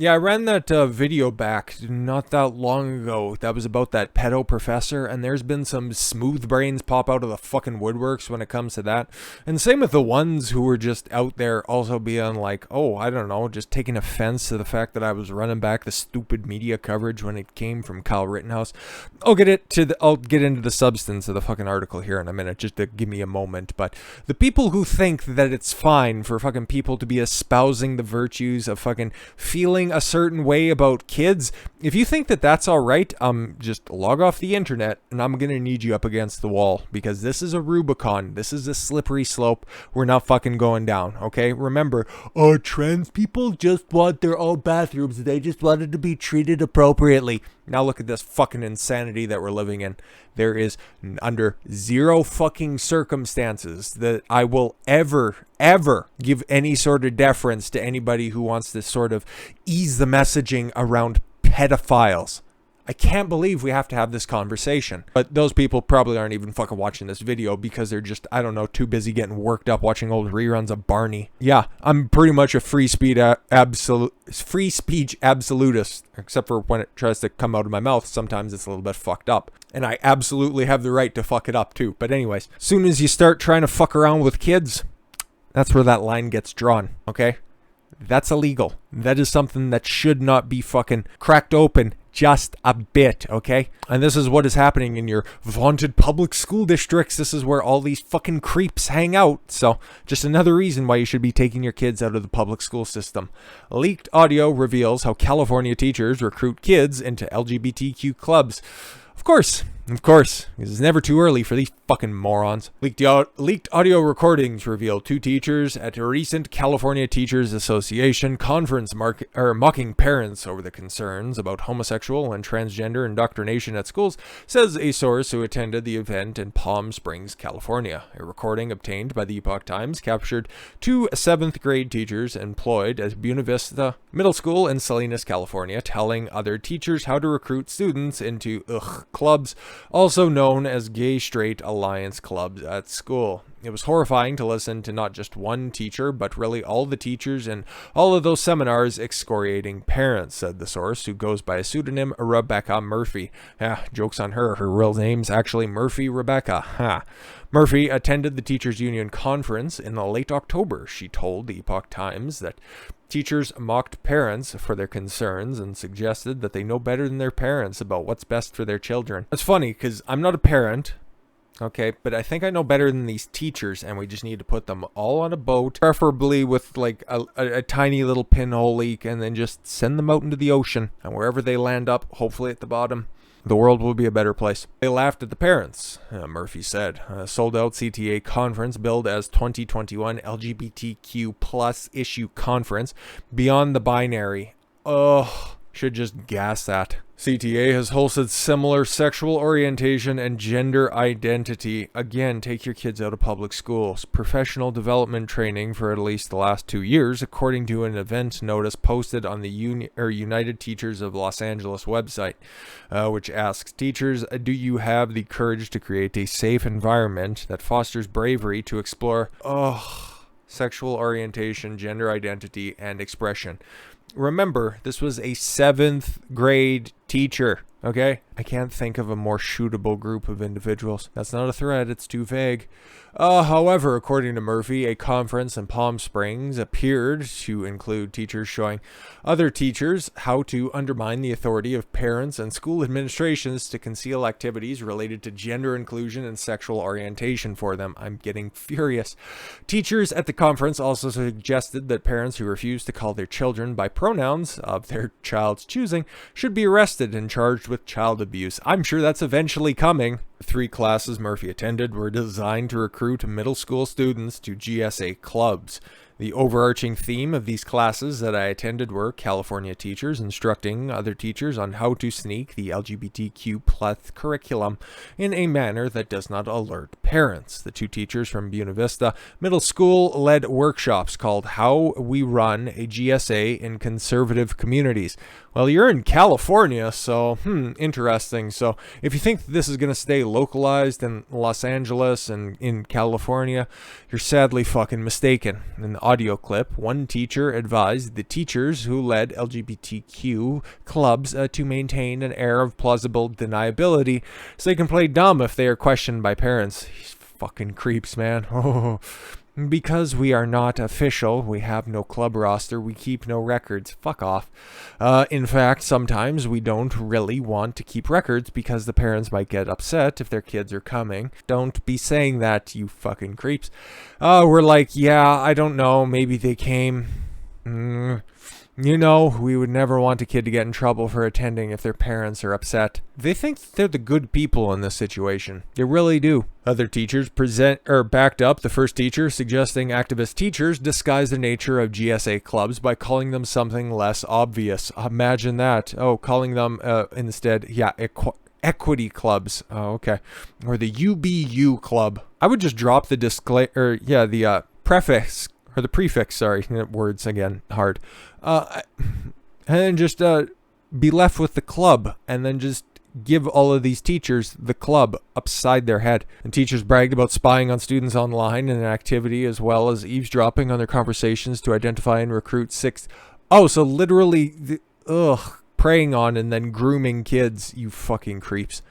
Yeah, I ran that video back not that long ago. That was about that pedo professor, and there's been some smooth brains pop out of the fucking woodworks when it comes to that. And same with the ones who were just out there also being like, oh, I don't know, just taking offense to the fact that I was running back the stupid media coverage when it came from Kyle Rittenhouse. I'll get into the substance of the fucking article here in a minute, just to give me a moment. But the people who think that it's fine for fucking people to be espousing the virtues of fucking feeling a certain way about kids, if you think that that's all right, just log off the internet and I'm gonna need you up against the wall, because this is a Rubicon. This is a slippery slope we're not fucking going down, okay? Remember, trans people just want their own bathrooms. They just wanted to be treated appropriately. Now look at this fucking insanity that we're living in. There is under zero fucking circumstances that I will ever give any sort of deference to anybody who wants to sort of ease the messaging around pedophiles. I can't believe we have to have this conversation. But those people probably aren't even fucking watching this video because they're just, I don't know, too busy getting worked up watching old reruns of Barney. Yeah, I'm pretty much a free speech absolutist, except for when it tries to come out of my mouth. Sometimes it's a little bit fucked up. And I absolutely have the right to fuck it up too. But anyways, soon as you start trying to fuck around with kids, that's where that line gets drawn, okay? That's illegal. That is something that should not be fucking cracked open just a bit, okay? And this is what is happening in your vaunted public school districts. This is where all these fucking creeps hang out. So just another reason why you should be taking your kids out of the public school system. Leaked audio reveals how California teachers recruit kids into LGBTQ clubs. Of course, it's never too early for these fucking morons. Leaked audio recordings reveal two teachers at a recent California Teachers Association conference mocking parents over the concerns about homosexual and transgender indoctrination at schools, says a source who attended the event in Palm Springs, California. A recording obtained by the Epoch Times captured two 7th grade teachers employed at Buena Vista Middle School in Salinas, California, telling other teachers how to recruit students into clubs, also known as Gay Straight Alliance clubs at school. It was horrifying to listen to not just one teacher, but really all the teachers in all of those seminars excoriating parents, said the source, who goes by a pseudonym Rebecca Murphy. Joke's on her. Her real name's actually Murphy Rebecca. Murphy attended the Teachers Union conference in late October. She told the Epoch Times that teachers mocked parents for their concerns and suggested that they know better than their parents about what's best for their children. It's funny because I'm not a parent, okay, but I think I know better than these teachers, and we just need to put them all on a boat, preferably with like a tiny little pinhole leak, and then just send them out into the ocean, and wherever they land up, hopefully at the bottom, the world will be a better place. They laughed at the parents, Murphy said. A sold-out CTA conference billed as 2021 LGBTQ plus issue conference beyond the binary. Should just gas that. CTA has hosted similar sexual orientation and gender identity. Again, take your kids out of public schools. Professional development training for at least the last 2 years, according to an event notice posted on the United Teachers of Los Angeles website, which asks teachers, do you have the courage to create a safe environment that fosters bravery to explore sexual orientation, gender identity, and expression? Remember, this was a 7th grade teacher, okay? I can't think of a more shootable group of individuals. That's not a threat, it's too vague. However, according to Murphy, a conference in Palm Springs appeared to include teachers showing other teachers how to undermine the authority of parents and school administrations to conceal activities related to gender inclusion and sexual orientation for them. I'm getting furious. Teachers at the conference also suggested that parents who refuse to call their children by pronouns of their child's choosing should be arrested and charged with child abuse. I'm sure that's eventually coming. The 3 classes Murphy attended were designed to recruit middle school students to GSA clubs. The overarching theme of these classes that I attended were California teachers instructing other teachers on how to sneak the LGBTQ plus curriculum in a manner that does not alert parents. The 2 teachers from Buena Vista Middle School led workshops called How We Run a GSA in Conservative Communities. Well, you're in California, so, interesting. So if you think this is going to stay localized in Los Angeles and in California, you're sadly fucking mistaken. And audio clip, one teacher advised the teachers who led LGBTQ clubs to maintain an air of plausible deniability so they can play dumb if they are questioned by parents. These fucking creeps, man. Oh. Because we are not official, we have no club roster, we keep no records. Fuck off. In fact, sometimes we don't really want to keep records because the parents might get upset if their kids are coming. Don't be saying that, you fucking creeps. We're like, yeah, I don't know, maybe they came. You know, we would never want a kid to get in trouble for attending if their parents are upset. They think they're the good people in this situation. They really do. Other teachers backed up the first teacher, suggesting activist teachers disguise the nature of GSA clubs by calling them something less obvious. Imagine that. Oh, calling them instead, equity clubs. Oh, okay. Or the UBU club. I would just drop the the prefix. Or the prefix, sorry, words again, hard. And just be left with the club, and then just give all of these teachers the club upside their head. And teachers bragged about spying on students online in an activity, as well as eavesdropping on their conversations to identify and recruit so literally, preying on and then grooming kids, you fucking creeps,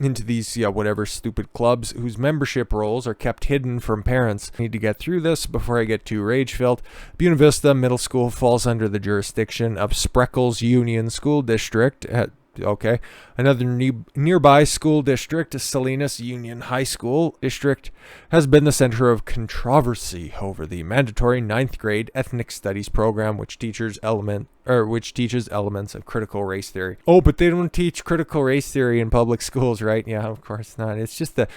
into these, whatever stupid clubs whose membership rolls are kept hidden from parents. I need to get through this before I get too rage-filled. Buena Vista Middle School falls under the jurisdiction of Spreckles Union School District. Okay. Another nearby school district, Salinas Union High School District, has been the center of controversy over the mandatory 9th grade ethnic studies program, which teaches elements of critical race theory. Oh, but they don't teach critical race theory in public schools, right? Yeah, of course not. It's just a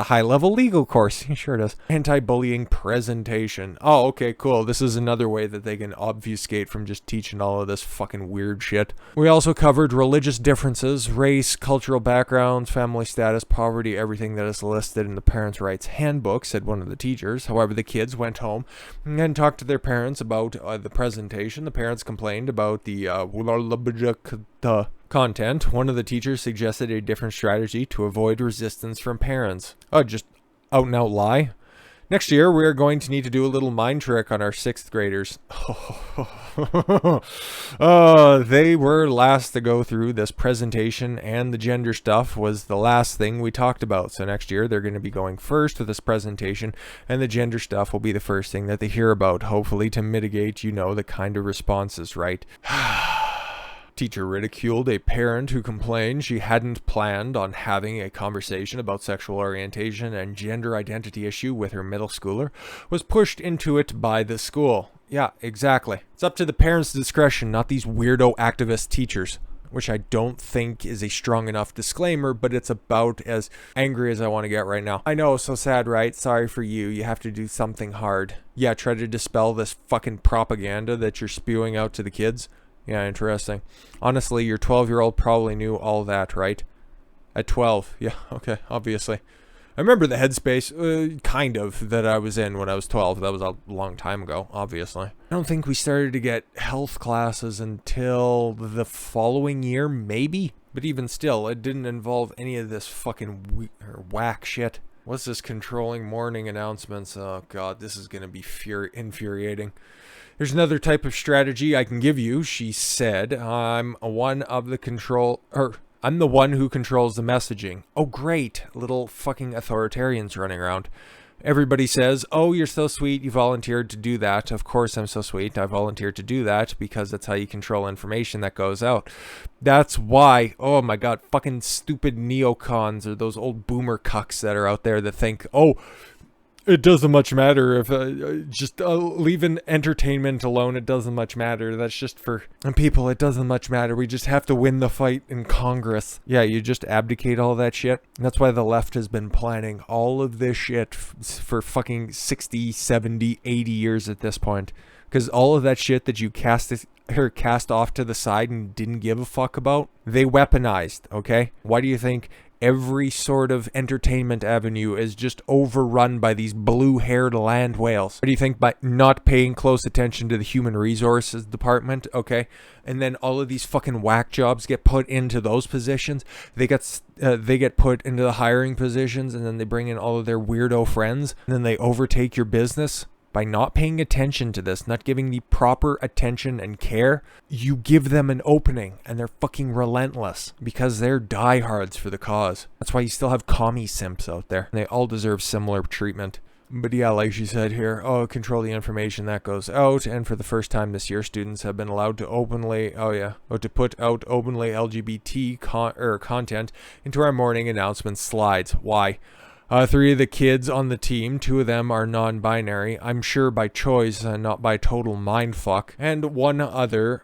high-level legal course. Sure does. Anti-bullying presentation. Oh, okay, cool. This is another way that they can obfuscate from just teaching all of this fucking weird shit. We also covered religious differences, race, cultural backgrounds, family status, poverty, everything that is listed in the Parents' Rights Handbook, said one of the teachers. However, the kids went home and talked to their parents about the presentation. The parents complained about the content. One of the teachers suggested a different strategy to avoid resistance from parents. Just out and out lie. Next year, we are going to need to do a little mind trick on our 6th graders. They were last to go through this presentation, and the gender stuff was the last thing we talked about. So next year, they're going to be going first with this presentation, and the gender stuff will be the first thing that they hear about, hopefully to mitigate, the kind of responses, right? Teacher ridiculed a parent who complained she hadn't planned on having a conversation about sexual orientation and gender identity issue with her middle schooler, was pushed into it by the school. Yeah, exactly. It's up to the parents' discretion, not these weirdo activist teachers. Which I don't think is a strong enough disclaimer, but it's about as angry as I want to get right now. I know, so sad, right? Sorry for you. You have to do something hard. Yeah, try to dispel this fucking propaganda that you're spewing out to the kids. Yeah, interesting. Honestly, your 12-year-old probably knew all that, right? At 12. Yeah, okay, obviously. I remember the headspace, kind of, that I was in when I was 12. That was a long time ago, obviously. I don't think we started to get health classes until the following year, maybe? But even still, it didn't involve any of this fucking whack shit. What's this controlling morning announcements? Oh, God, this is going to be infuriating. There's another type of strategy I can give you, she said. I'm the one who controls the messaging. Oh, great. Little fucking authoritarians running around. Everybody says, oh, you're so sweet, you volunteered to do that. Of course I'm so sweet, I volunteered to do that because that's how you control information that goes out. That's why, oh my God, fucking stupid neocons or those old boomer cucks that are out there that think, oh, it doesn't much matter if just leaving entertainment alone. It doesn't much matter. That's just for people. It doesn't much matter. We just have to win the fight in Congress. Yeah, you just abdicate all that shit. That's why the left has been planning all of this shit for fucking 60, 70, 80 years at this point. Because all of that shit that you cast off to the side and didn't give a fuck about, they weaponized, okay? Why do you think every sort of entertainment avenue is just overrun by these blue-haired land whales? What do you think? By not paying close attention to the human resources department, okay? And then all of these fucking whack jobs get put into those positions. They get put into the hiring positions, and then they bring in all of their weirdo friends, and then they overtake your business by by not paying attention to this, not giving the proper attention and care, you give them an opening and they're fucking relentless because they're diehards for the cause. That's why you still have commie simps out there. They all deserve similar treatment. But yeah, like she said here, control the information that goes out. And for the first time this year, students have been allowed to to put out openly LGBT content into our morning announcement slides. Why? 3 of the kids on the team, 2 of them are non-binary, I'm sure by choice and not by total mindfuck. And 1 other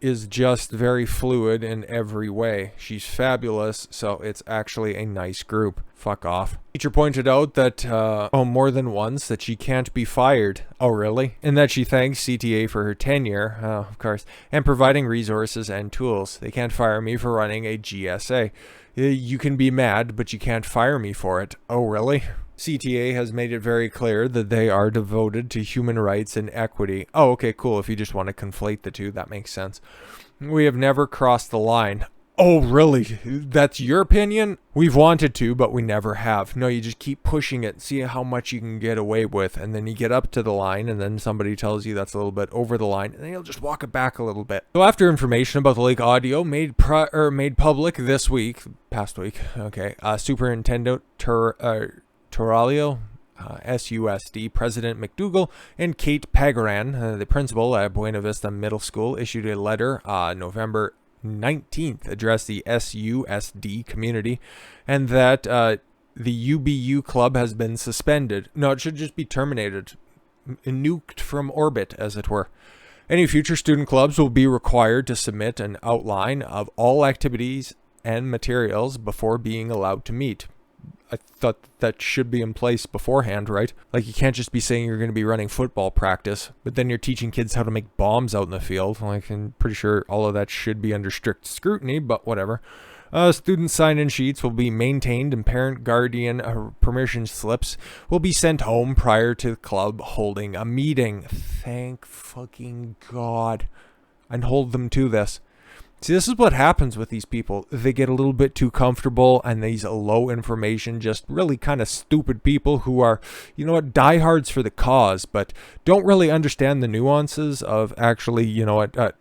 is just very fluid in every way. She's fabulous, so it's actually a nice group. Fuck off. Teacher pointed out that, more than once, that she can't be fired. Oh, really? And that she thanks CTA for her tenure, of course, and providing resources and tools. They can't fire me for running a GSA. You can be mad, but you can't fire me for it. Oh, really? CTA has made it very clear that they are devoted to human rights and equity. Oh, okay, cool. If you just want to conflate the two, that makes sense. We have never crossed the line. Oh, really? That's your opinion? We've wanted to, but we never have. No, you just keep pushing it, see how much you can get away with, and then you get up to the line, and then somebody tells you that's a little bit over the line, and then you'll just walk it back a little bit. So after information about the leak audio made public this week, past week, Superintendent Toralio, SUSD President McDougall, and Kate Pagaran, the principal at Buena Vista Middle School, issued a letter November 19th addressed the SUSD community, and that the UBU club has been suspended. No, it should just be terminated, nuked from orbit, as it were. Any future student clubs will be required to submit an outline of all activities and materials before being allowed to meet. I thought that should be in place beforehand, right? Like, you can't just be saying you're going to be running football practice, but then you're teaching kids how to make bombs out in the field. Like, I'm pretty sure all of that should be under strict scrutiny, but whatever. Student sign-in sheets will be maintained, and parent guardian permission slips will be sent home prior to the club holding a meeting. Thank fucking God. And hold them to this. See, this is what happens with these people. They get a little bit too comfortable, and these low information, just really kind of stupid people who are, diehards for the cause, but don't really understand the nuances of actually,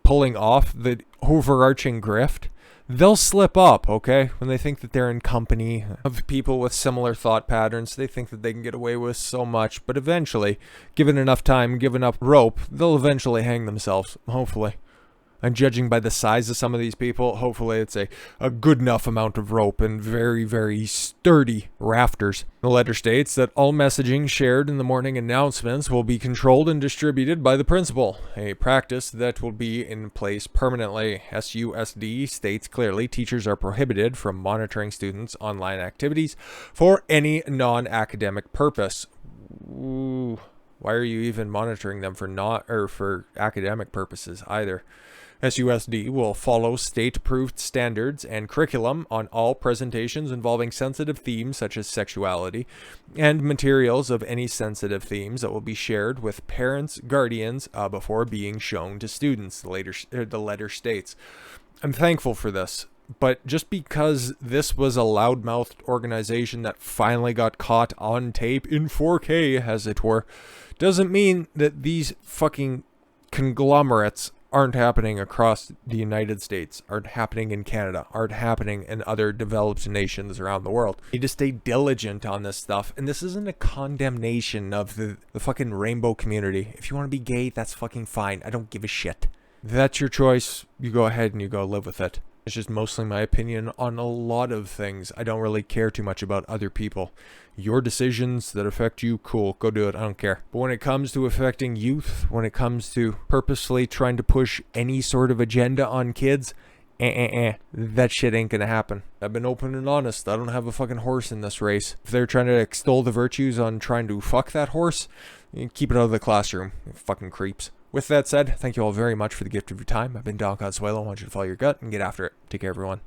pulling off the overarching grift. They'll slip up, okay? When they think that they're in company of people with similar thought patterns, they think that they can get away with so much, but eventually, given enough time, given up rope, they'll eventually hang themselves, hopefully. And judging by the size of some of these people, hopefully it's a good enough amount of rope and very, very sturdy rafters. The letter states that all messaging shared in the morning announcements will be controlled and distributed by the principal, a practice that will be in place permanently. SUSD states clearly teachers are prohibited from monitoring students' online activities for any non-academic purpose. Ooh, why are you even monitoring them for academic purposes either? SUSD will follow state-approved standards and curriculum on all presentations involving sensitive themes such as sexuality, and materials of any sensitive themes that will be shared with parents, guardians, before being shown to students, the letter states. I'm thankful for this, but just because this was a loudmouthed organization that finally got caught on tape in 4K, as it were, doesn't mean that these fucking conglomerates aren't happening across the United States, aren't happening in Canada, aren't happening in other developed nations around the world. You need to stay diligent on this stuff, and this isn't a condemnation of the fucking rainbow community. If you want to be gay, that's fucking fine. I don't give a shit. If that's your choice, you go ahead and you go live with it. It's just mostly my opinion on a lot of things. I don't really care too much about other people. Your decisions that affect you, cool, go do it, I don't care. But when it comes to affecting youth, when it comes to purposely trying to push any sort of agenda on kids, that shit ain't gonna happen. I've been open and honest. I don't have a fucking horse in this race. If they're trying to extol the virtues on trying to fuck that horse, keep it out of the classroom, you fucking creeps. With that said, thank you all very much for the gift of your time. I've been Don Consuelo. I want you to follow your gut and get after it. Take care, everyone.